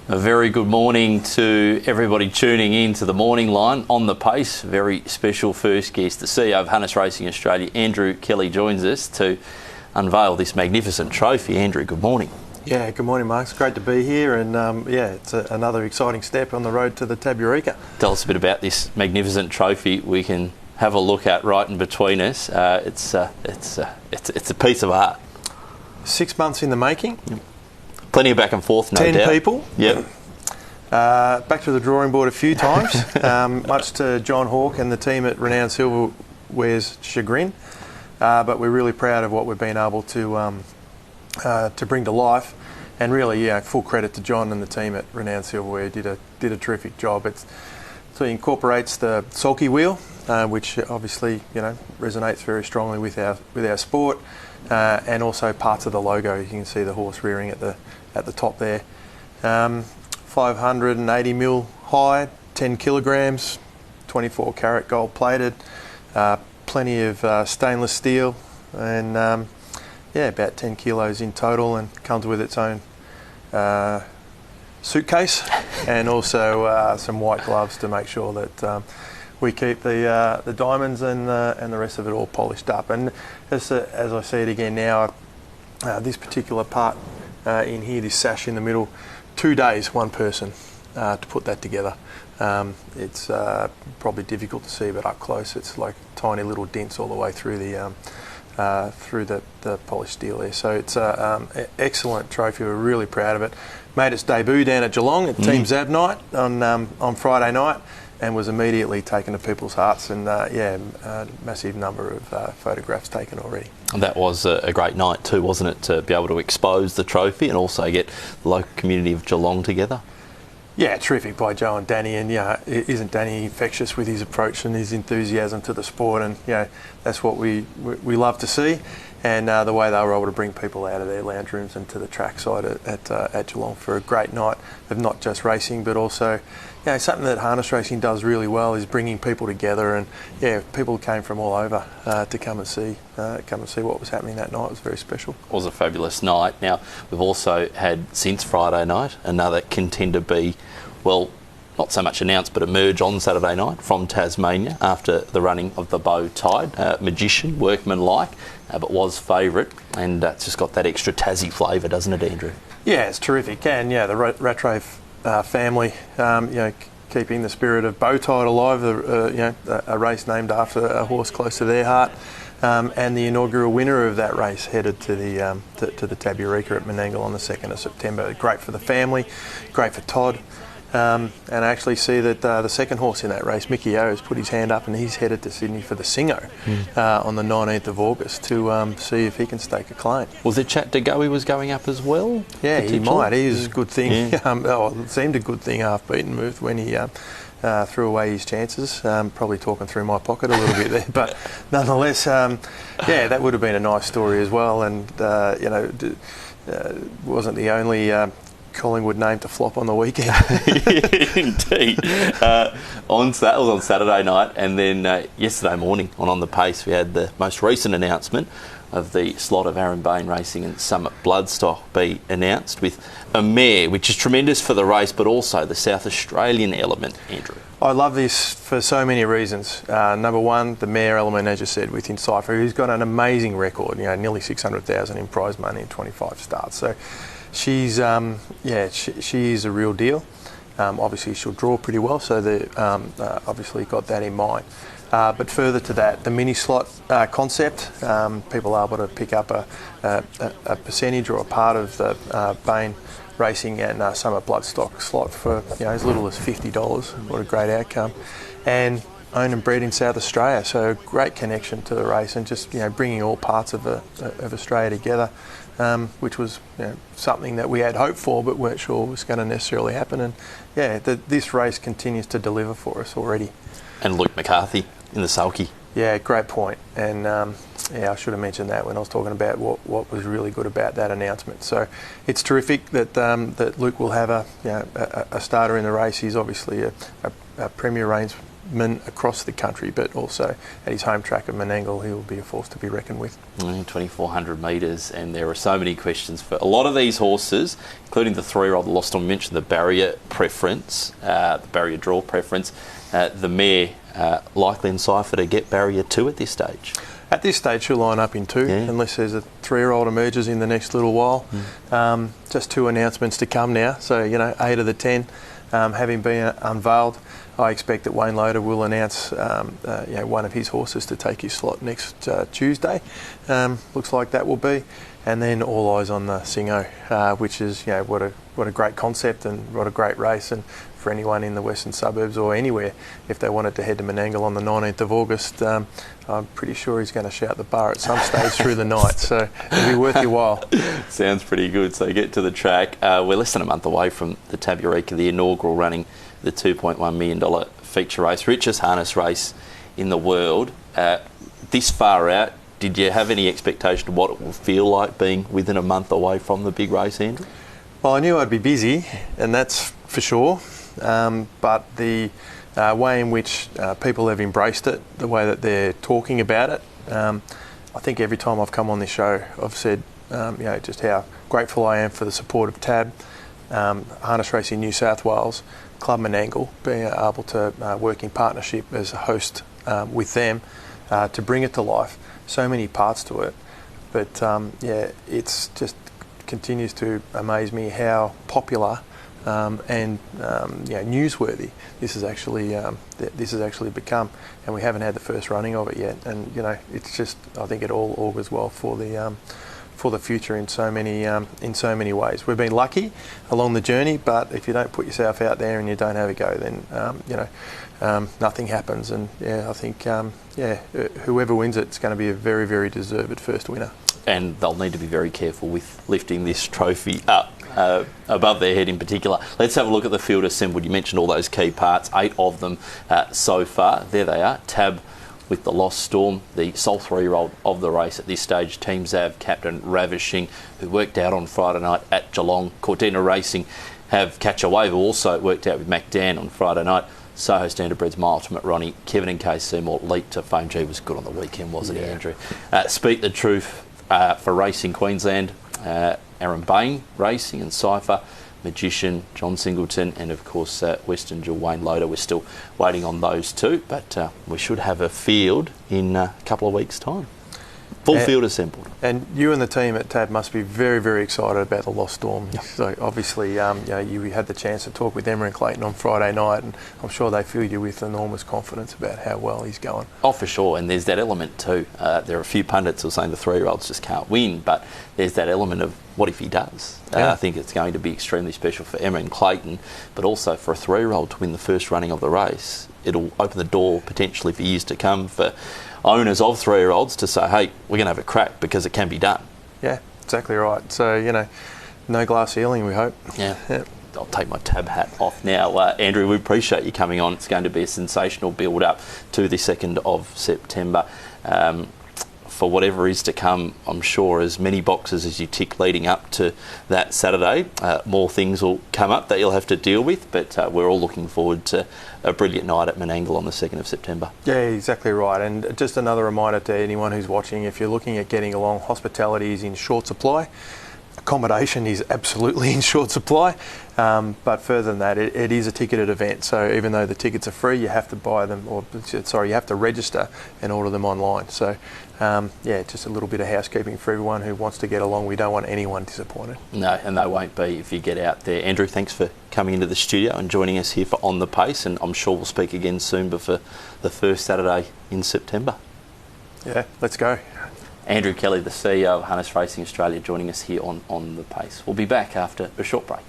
A very good morning to everybody tuning in to the Morning Line on the Pace. Very special first guest, the CEO of Harness Racing Australia, Andrew Kelly, joins us to unveil this magnificent trophy. Andrew, good morning. Yeah, good morning, Mark. It's great to be here, and it's another exciting step on the road to the Tabureka. Tell us a bit about this magnificent trophy we can have a look at right in between us. It's a piece of art. 6 months in the making. Yep. Plenty of back and forth, no 10 doubt. 10 people. Yep. Back to the drawing board a few times, much to John Hawke and the team at Renowned Silverware's chagrin. But we're really proud of what we've been able to bring to life. And really, full credit to John and the team at Renowned Silverware. Did a terrific job. So it incorporates the sulky wheel, which obviously resonates very strongly with our sport, and also parts of the logo. You can see the horse rearing at the top there. 580 mil high, 10 kilograms, 24 karat gold plated, plenty of stainless steel, and about 10 kilos in total, and comes with its own suitcase and also some white gloves to make sure that we keep the diamonds and the rest of it all polished up. And as I see it again now, this particular part in here, this sash in the middle, 2 days, one person to put that together. It's probably difficult to see, but up close it's like tiny little dents all the way through the polished steel there. So it's an excellent trophy. We're really proud of it. Made its debut down at Geelong at Team Zab night on Friday night, and was immediately taken to people's hearts, and a massive number of photographs taken already. And that was a great night too, wasn't it, to be able to expose the trophy and also get the local community of Geelong together? Yeah, terrific by Joe and Danny, and isn't Danny infectious with his approach and his enthusiasm to the sport? And that's what we love to see, and the way they were able to bring people out of their lounge rooms and to the trackside at Geelong for a great night of not just racing, but also something that harness racing does really well is bringing people together. And people came from all over to come and see what was happening that night. It was very special. It was a fabulous night. Now, we've also had, since Friday night, another contender be, well, not so much announced, but emerge on Saturday night from Tasmania after the running of the Bow Tide. Magician, workman-like, but was favourite, and it's just got that extra Tassie flavour, doesn't it, Andrew? Yeah, it's terrific. And the Rattray family, keeping the spirit of Bow Tide alive, a race named after a horse close to their heart, and the inaugural winner of that race headed to the Tabureka at Menangle on the 2nd of September. Great for the family, great for Todd. And I actually see that the second horse in that race, Mickey O, has put his hand up, and he's headed to Sydney for the Singo on the 19th of August to see if he can stake a claim. Was there chat to go he was going up as well? Yeah, he might. He was a good thing. Yeah. It seemed a good thing half-beaten move when he threw away his chances. Probably talking through my pocket a little bit there. But nonetheless, that would have been a nice story as well. And, wasn't the only Collingwood name to flop on the weekend. Indeed. That was on Saturday night, and then yesterday morning on the Pace we had the most recent announcement of the slot of Aaron Bain Racing and Summit Bloodstock be announced, with a mare, which is tremendous for the race, but also the South Australian element, Andrew. I love this for so many reasons. Number one, the mare element, as you said, with Encipher, who's got an amazing record, nearly 600,000 in prize money in 25 starts. So she's she is a real deal. Obviously she'll draw pretty well, so obviously got that in mind. But further to that, the mini slot concept, people are able to pick up a percentage or a part of the Bain Racing and Summit Bloodstock slot for as little as $50. What a great outcome. And owned and bred in South Australia, so great connection to the race, and just bringing all parts of Australia together, which was something that we had hoped for but weren't sure was going to necessarily happen. And this race continues to deliver for us already. And Luke McCarthy in the sulky. Yeah, great point. And I should have mentioned that when I was talking about what was really good about that announcement. So it's terrific that Luke will have a starter in the race. He's obviously a premier reinsman across the country, but also at his home track of Menangle, he will be a force to be reckoned with. 2,400 metres, and there are so many questions for a lot of these horses, including the 3-year-old Lost Storm. You mentioned the barrier preference, the barrier draw preference. The mare likely in Cypher to get barrier 2 at this stage. At this stage, she'll line up in 2, unless there's a 3-year-old emerges in the next little while. Just 2 announcements to come now, so 8 of the 10 having been unveiled. I expect that Wayne Loader will announce one of his horses to take his slot next Tuesday. Looks like that will be, and then all eyes on the Singo, which is what a great concept and what a great race. And for anyone in the western suburbs or anywhere, if they wanted to head to Menangle on the 19th of August, I'm pretty sure he's going to shout the bar at some stage through the night, so it'll be worth your while. Sounds pretty good. So get to the track. We're less than a month away from the Tab Eureka, the inaugural running the $2.1 million feature race, richest harness race in the world. This far out, did you have any expectation of what it will feel like being within a month away from the big race, Andrew? Well, I knew I'd be busy, and that's for sure. But the way in which people have embraced it, the way that they're talking about it, I think every time I've come on this show, I've said just how grateful I am for the support of TAB, Harness Racing New South Wales, Club Menangle, being able to work in partnership as a host with them to bring it to life. So many parts to it, but it's just continues to amaze me how popular and newsworthy this has actually become, and we haven't had the first running of it yet. And it's just, I think it all augurs well for the future in so many ways. We've been lucky along the journey, but if you don't put yourself out there and you don't have a go, then nothing happens. And I think whoever wins it's going to be a very, very deserved first winner. And they'll need to be very careful with lifting this trophy up above their head in particular. Let's have a look at the field assembled. You mentioned all those key parts, 8 of them so far. There they are. Tab with the Lost Storm, the sole 3-year-old of the race at this stage. Team Zav captain Ravishing, who worked out on Friday night at Geelong. Cortina Racing have Catch a Wave, who also worked out with Mac Dan on Friday night. Soho Standardbred's My Ultimate Ronnie, Kevin and Kay Seymour leaped to fame. Gee, was good on the weekend, wasn't he, Andrew? Speak the Truth for Racing Queensland, Aaron Bain Racing and Cypher, Magician, John Singleton, and of course Western Jewel Wayne Loader. We're still waiting on those two, but we should have a field in a couple of weeks' time. Full field assembled. And you and the team at TAB must be very, very excited about the Lost Storm. Yep. So obviously, you had the chance to talk with Emma and Clayton on Friday night, and I'm sure they filled you with enormous confidence about how well he's going. Oh, for sure. And there's that element too. There are a few pundits who are saying the 3-year-olds just can't win, but there's that element of what if he does? I think it's going to be extremely special for Emma and Clayton, but also for a 3-year-old to win the first running of the race. It'll open the door potentially for years to come for owners of 3-year-olds to say, hey, we're going to have a crack because it can be done. Yeah, exactly right. So, no glass ceiling, we hope. Yeah. I'll take my TAB hat off now. Andrew, we appreciate you coming on. It's going to be a sensational build-up to the 2nd of September. For whatever is to come, I'm sure as many boxes as you tick leading up to that Saturday, more things will come up that you'll have to deal with, but we're all looking forward to a brilliant night at Menangle on the 2nd of September. Yeah, exactly right. And just another reminder to anyone who's watching, if you're looking at getting along, hospitality is in short supply. Accommodation is absolutely in short supply, but further than that, it is a ticketed event. So even though the tickets are free, you have to buy them, you have to register and order them online. So just a little bit of housekeeping for everyone who wants to get along. We don't want anyone disappointed. No, and they won't be if you get out there. Andrew, thanks for coming into the studio and joining us here for On the Pace, and I'm sure we'll speak again soon before the first Saturday in September. Yeah, let's go. Andrew Kelly, the CEO of Harness Racing Australia, joining us here on The Pace. We'll be back after a short break.